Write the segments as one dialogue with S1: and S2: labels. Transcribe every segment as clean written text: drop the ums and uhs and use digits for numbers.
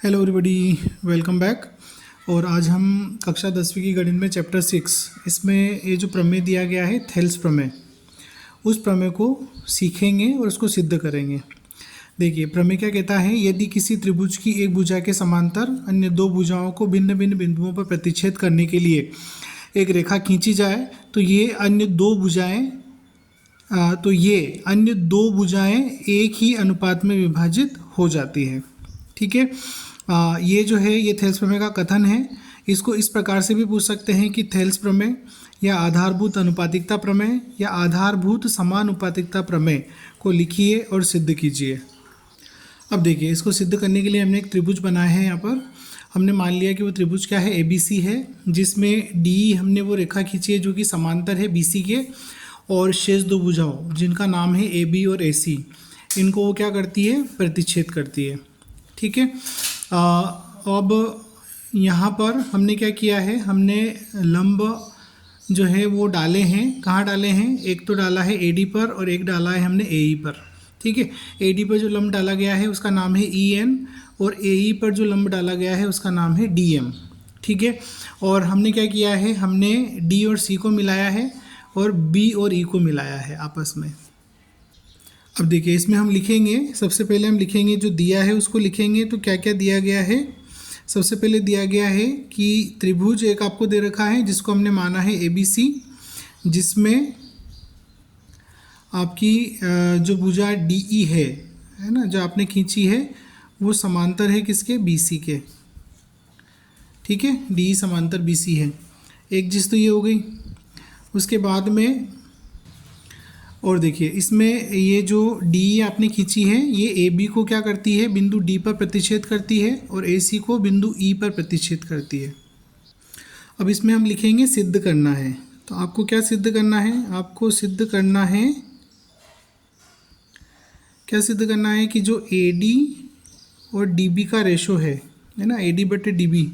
S1: Hello everybody, welcome back. और आज हम कक्षा 10वीं की गणित में चैप्टर 6 इसमें ये जो प्रमेय दिया गया है थेल्स प्रमेय, उस प्रमेय को सीखेंगे और उसको सिद्ध करेंगे। देखिए प्रमेय क्या कहता है, यदि किसी त्रिभुज की एक भुजा के समांतर अन्य दो भुजाओं को भिन्न भिन्न बिंदुओं पर प्रतिच्छेद करने के लिए एक रेखा खींची जाए तो ये अन्य दो भुजाएं एक ही अनुपात में विभाजित हो जाती है। ठीक है, ये जो है ये थेल्स प्रमेय का कथन है। इसको इस प्रकार से भी पूछ सकते हैं कि थेल्स प्रमेय या आधारभूत अनुपातिकता प्रमेय या आधारभूत समानुपातिकता प्रमेय को लिखिए और सिद्ध कीजिए। अब देखिए इसको सिद्ध करने के लिए हमने एक त्रिभुज बनाया है। यहाँ पर हमने मान लिया कि वो त्रिभुज क्या है, ABC है, जिसमें डी हमने वो रेखा खींची है जो कि समांतर है BC के, और शेष दो भुजाओं जिनका नाम है AB और AC, इनको वो क्या करती है, प्रतिच्छेद करती है। ठीक है, अब यहाँ पर हमने क्या किया है, हमने लंब जो है वो डाले हैं। कहाँ डाले हैं, एक तो डाला है AD पर और एक डाला है हमने AE पर। ठीक है, AD पर जो लंब डाला गया है उसका नाम है EN और AE पर जो लंब डाला गया है उसका नाम है DM। ठीक है, और हमने क्या किया है, हमने D और C को मिलाया है और B और E को मिलाया है आपस में। अब देखिए इसमें हम लिखेंगे, सबसे पहले हम लिखेंगे जो दिया है उसको लिखेंगे। तो क्या क्या दिया गया है, सबसे पहले दिया गया है कि त्रिभुज एक आपको दे रखा है जिसको हमने माना है ABC, जिसमें आपकी जो भुजा DE है ना, जो आपने खींची है वो समांतर है किसके, BC के। ठीक है, DE समांतर BC है। एक चीज़ तो ये हो गई। उसके बाद में और देखिए इसमें ये जो डी आपने खींची है ये AB को क्या करती है, बिंदु D पर प्रतिच्छेद करती है और AC को बिंदु E पर प्रतिच्छेद करती है। अब इसमें हम लिखेंगे सिद्ध करना है। तो आपको क्या सिद्ध करना है, आपको सिद्ध करना है, क्या सिद्ध करना है कि जो AD और DB का रेशो है ना, AD बटे DB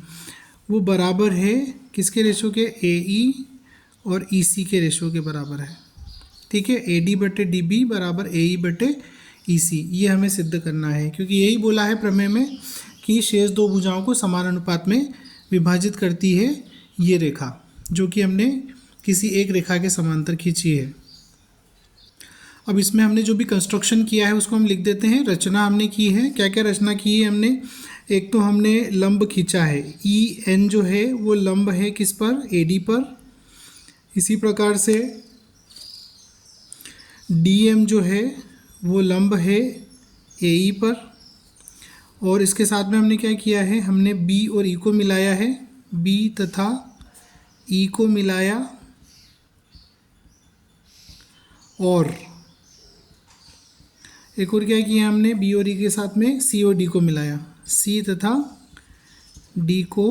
S1: वो बराबर है किसके रेशो के, AE और EC के रेशो के बराबर है। ठीक है, AD बटे DB बराबर AE बटे EC, ये हमें सिद्ध करना है क्योंकि यही बोला है प्रमेय में कि शेष दो भुजाओं को समान अनुपात में विभाजित करती है ये रेखा, जो कि हमने किसी एक रेखा के समांतर खींची है। अब इसमें हमने जो भी कंस्ट्रक्शन किया है उसको हम लिख देते हैं। रचना हमने की है, क्या क्या रचना की है हमने, एक तो हमने लंब खींचा है, EN जो है वो लंब है किस पर, AD पर। इसी प्रकार से DM जो है वो लंब है AE पर। और इसके साथ में हमने क्या किया है, हमने B और E को मिलाया है, B तथा E को मिलाया और एक और क्या किया हमने, B और E के साथ में C और D को मिलाया, C तथा D को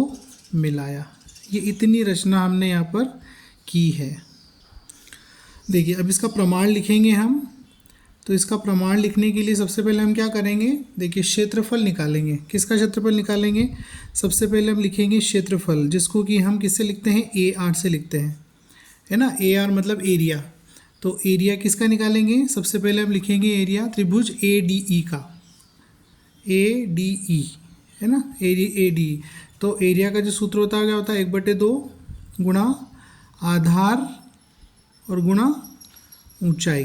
S1: मिलाया। ये इतनी रचना हमने यहाँ पर की है। देखिए अब इसका प्रमाण लिखेंगे हम। तो इसका प्रमाण लिखने के लिए सबसे पहले हम क्या करेंगे, देखिए क्षेत्रफल निकालेंगे। किसका क्षेत्रफल निकालेंगे, सबसे पहले हम लिखेंगे क्षेत्रफल, जिसको कि हम किससे लिखते हैं, AR से लिखते हैं, है ना। AR मतलब एरिया। तो एरिया किसका निकालेंगे, सबसे पहले हम लिखेंगे एरिया त्रिभुज ADE का, ADE है ना, ADE। तो एरिया का जो सूत्र होता है क्या होता है, 1/2 गुणा आधार और गुणा ऊंचाई।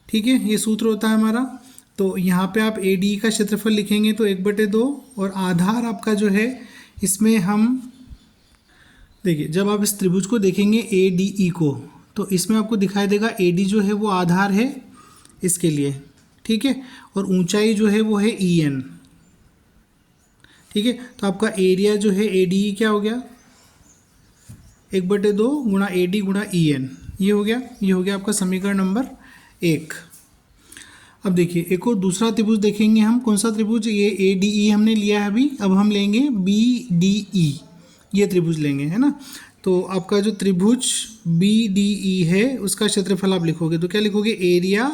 S1: ठीक है, ये सूत्र होता है हमारा। तो यहाँ पे आप ADE का क्षेत्रफल लिखेंगे तो 1/2 और आधार आपका जो है, इसमें हम देखिए जब आप इस त्रिभुज को देखेंगे ADE को, तो इसमें आपको दिखाई देगा AD जो है वो आधार है इसके लिए। ठीक है, और ऊंचाई जो है वो है EN। ठीक है, तो आपका एरिया जो है ADE क्या हो गया, 1/2 गुणा AD गुणा EN, ये हो गया आपका समीकरण नंबर 1। अब देखिए एक और दूसरा त्रिभुज देखेंगे हम। कौन सा त्रिभुज, ये ADE हमने लिया है अभी, अब हम लेंगे BDE, ये त्रिभुज लेंगे, है ना। तो आपका जो त्रिभुज BDE है उसका क्षेत्रफल आप लिखोगे तो क्या लिखोगे, एरिया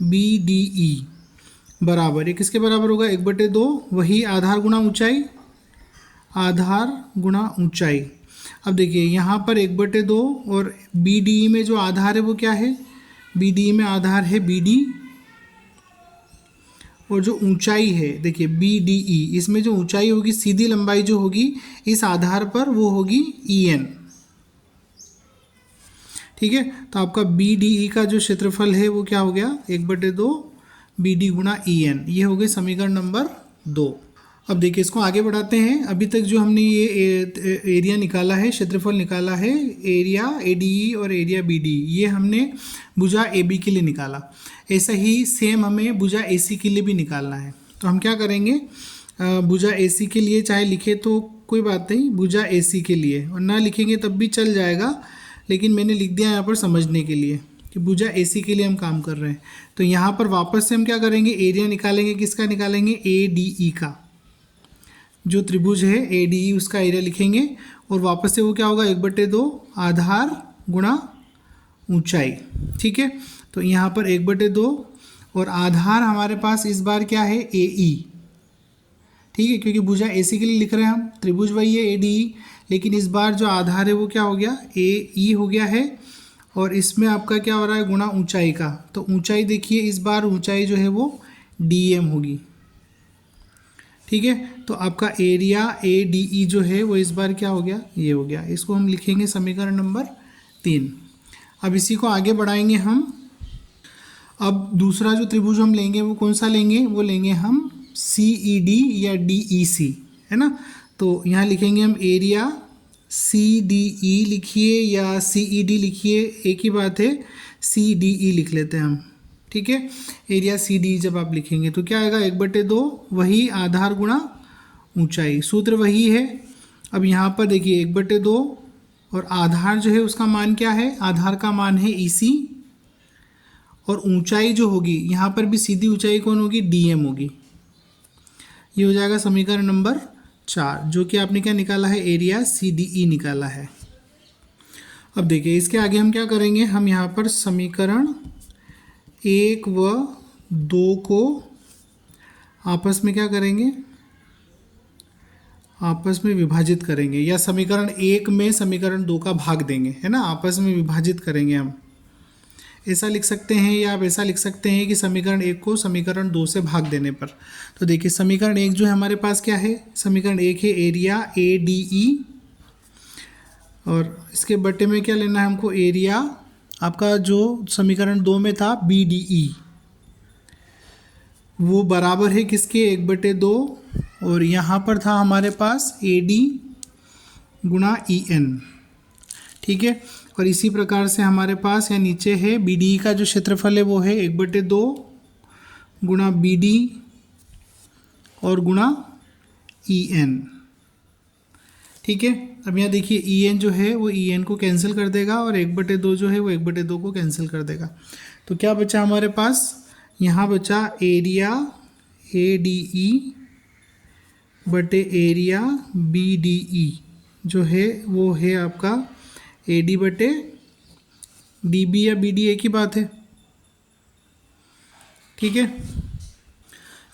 S1: BDE बराबर, ये किसके बराबर होगा, 1/2, वही आधार गुणा ऊंचाई, आधार गुणा ऊंचाई। अब देखिए यहाँ पर 1/2 और BDE में जो आधार है वो क्या है, BDE में आधार है BD और जो ऊंचाई है देखिए BDE, इसमें जो ऊंचाई होगी, सीधी लंबाई जो होगी इस आधार पर वो होगी EN। ठीक है, तो आपका BDE का जो क्षेत्रफल है वो क्या हो गया 1/2 BD गुणा EN। ये हो गई समीकरण नंबर 2। अब देखिए इसको आगे बढ़ाते हैं। अभी तक जो हमने ये एरिया निकाला है, क्षेत्रफल निकाला है, एरिया ADE और एरिया BDE, ये हमने भुजा AB के लिए निकाला। ऐसा ही सेम हमें भुजा AC के लिए भी निकालना है। तो हम क्या करेंगे, भुजा AC के लिए चाहे लिखे तो कोई बात नहीं, भुजा AC के लिए, और ना लिखेंगे तब भी चल जाएगा, लेकिन मैंने लिख दिया यहाँ पर समझने के लिए कि भुजा AC के लिए हम काम कर रहे हैं। तो यहाँ पर वापस से हम क्या करेंगे, एरिया निकालेंगे। किसका निकालेंगे, ADE का। जो त्रिभुज है ADE उसका एरिया लिखेंगे, और वापस से वो क्या होगा 1/2 आधार गुणा ऊंचाई। ठीक है, तो यहाँ पर 1/2 और आधार हमारे पास इस बार क्या है AE। ठीक है, क्योंकि भुजा AC के लिए लिख रहे हैं हम, त्रिभुज वही है ADE, लेकिन इस बार जो आधार है वो क्या हो गया AE हो गया है, और इसमें आपका क्या हो रहा है गुणा ऊंचाई का। तो ऊंचाई देखिए इस बार ऊंचाई जो है वो DM होगी। ठीक है, तो आपका एरिया ADE जो है वो इस बार क्या हो गया, ये हो गया। इसको हम लिखेंगे समीकरण नंबर 3। अब इसी को आगे बढ़ाएंगे हम। अब दूसरा जो त्रिभुज हम लेंगे वो कौन सा लेंगे, वो लेंगे हम CED या DEC, है ना। तो यहाँ लिखेंगे हम एरिया CDE लिखिए या CED लिखिए, एक ही बात है, CDE लिख लेते हैं हम। ठीक है, एरिया CDE जब आप लिखेंगे तो क्या आएगा 1/2 वही आधार गुणा ऊंचाई, सूत्र वही है। अब यहाँ पर देखिए 1/2 और आधार जो है उसका मान क्या है, आधार का मान है EC, और ऊंचाई जो होगी यहाँ पर भी सीधी ऊंचाई कौन होगी, DM होगी। ये हो जाएगा समीकरण नंबर 4, जो कि आपने क्या निकाला है, एरिया CDE निकाला है। अब देखिए इसके आगे हम क्या करेंगे, हम यहाँ पर समीकरण 1 व 2 को आपस में क्या करेंगे, आपस में विभाजित करेंगे, या समीकरण 1 में समीकरण 2 का भाग देंगे, है ना, आपस में विभाजित करेंगे हम। ऐसा लिख सकते हैं, या आप ऐसा लिख सकते हैं कि समीकरण 1 को समीकरण 2 से भाग देने पर। तो देखिए समीकरण 1 जो है हमारे पास क्या है, समीकरण 1 है एरिया ADE, और इसके बटे में क्या लेना है हमको, एरिया आपका जो समीकरण 2 में था BDE, वो बराबर है किसके 1/2, और यहाँ पर था हमारे पास AD गुणा EN। ठीक है, और इसी प्रकार से हमारे पास या नीचे है BDE का जो क्षेत्रफल है वो है 1/2 गुणा BD और गुणा EN। ठीक है, अब यहाँ देखिए EN जो है वो EN को कैंसिल कर देगा, और 1/2 जो है वो 1/2 को कैंसिल कर देगा। तो क्या बचा हमारे पास, यहाँ बचा एरिया ADE बटे एरिया BDE, जो है वो है आपका AD बटे DB या BD, एक ही बात है। ठीक है,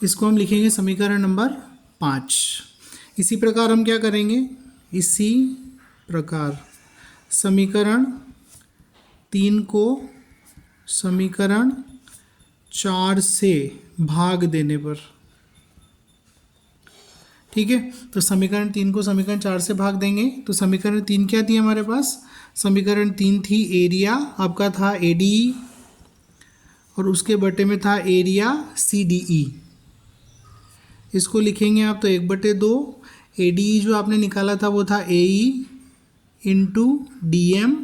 S1: इसको हम लिखेंगे समीकरण नंबर 5। इसी प्रकार हम क्या करेंगे, इसी प्रकार समीकरण 3 को समीकरण 4 से भाग देने पर। ठीक है, तो समीकरण 3 को समीकरण 4 से भाग देंगे, तो समीकरण 3 क्या थी हमारे पास, समीकरण 3 थी एरिया आपका था ADE, और उसके बटे में था एरिया CDE। इसको लिखेंगे आप तो 1/2 ADE जो आपने निकाला था वो था AE इंटू DM,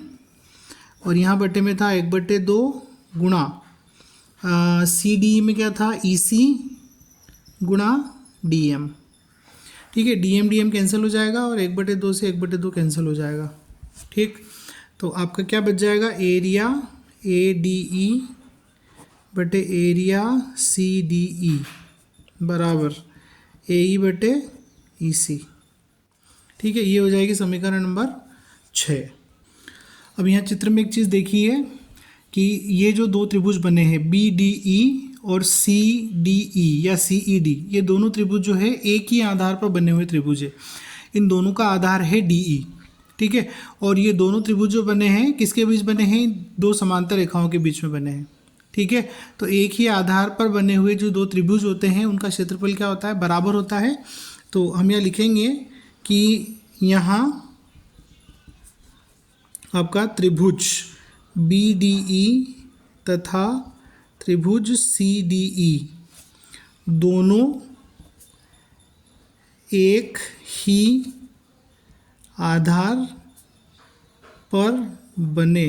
S1: और यहाँ बटे में था 1/2 गुणा CDE में क्या था EC गुणा DM। ठीक है, DM कैंसिल हो जाएगा, और 1/2 से 1/2 कैंसिल हो जाएगा। ठीक, तो आपका क्या बच जाएगा, एरिया ADE बटे एरिया CDE बराबर AE बटे EC। ठीक है, ये हो जाएगी समीकरण नंबर 6। अब यहाँ चित्र में एक चीज़ देखिए कि ये जो दो त्रिभुज बने हैं BDE और CDE या CED, ये दोनों त्रिभुज जो है एक ही आधार पर बने हुए त्रिभुज है। इन दोनों का आधार है DE। ठीक है, और ये दोनों त्रिभुज जो बने हैं किसके बीच बने हैं, दो समांतर रेखाओं के बीच में बने हैं। ठीक है। तो एक ही आधार पर बने हुए जो दो त्रिभुज होते हैं उनका क्षेत्रफल क्या होता है, बराबर होता है। तो हम यहाँ लिखेंगे कि यहाँ आपका त्रिभुज BDE तथा त्रिभुज CDE दोनों एक ही आधार पर बने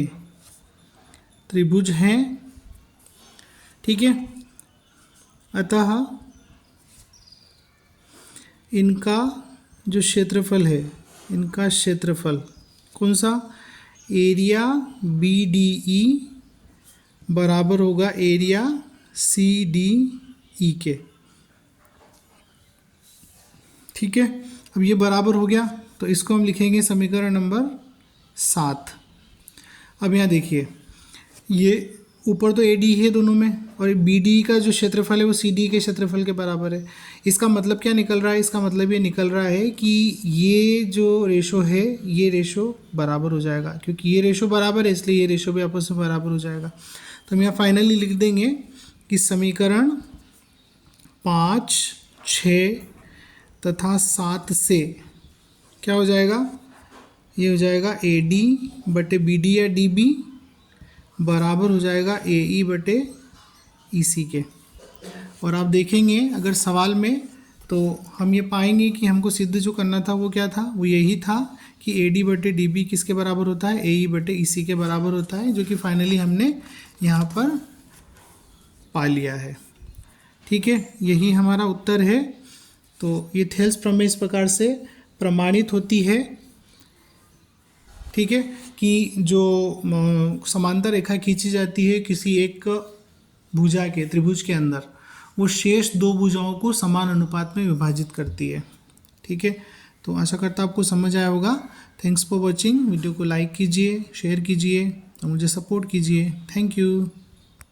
S1: त्रिभुज हैं, ठीक है। अतः इनका जो क्षेत्रफल है, इनका क्षेत्रफल कौन सा, एरिया BDE बराबर होगा एरिया CDE के, ठीक है। अब ये बराबर हो गया तो इसको हम लिखेंगे समीकरण नंबर 7। अब यहाँ देखिए, ये ऊपर तो AD है दोनों में और BD का जो क्षेत्रफल है वो CD के क्षेत्रफल के बराबर है। इसका मतलब क्या निकल रहा है, इसका मतलब ये निकल रहा है कि ये जो रेशो है ये रेशो बराबर हो जाएगा, क्योंकि ये रेशो बराबर है इसलिए ये रेशो भी आपस में बराबर हो जाएगा। तो हम यहाँ फाइनली लिख देंगे कि समीकरण 5, 6 तथा 7 से क्या हो जाएगा, ये हो जाएगा AD बटे BD या DB बराबर हो जाएगा AE बटे EC के। और आप देखेंगे अगर सवाल में तो हम ये पाएंगे कि हमको सिद्ध जो करना था वो क्या था, वो यही था कि AD बटे DB किसके बराबर होता है, AE बटे EC के बराबर होता है, जो कि फाइनली हमने यहाँ पर पा लिया है, ठीक है। यही हमारा उत्तर है। तो ये थेल्स प्रमेय इस प्रकार से प्रमाणित होती है, ठीक है, कि जो समांतर रेखा खींची जाती है किसी एक भुजा के त्रिभुज के अंदर, वो शेष दो भुजाओं को समान अनुपात में विभाजित करती है, ठीक है। तो आशा करता हूं आपको समझ आया होगा। Thanks for watching. वीडियो को लाइक कीजिए, शेयर कीजिए और मुझे सपोर्ट कीजिए। Thank you.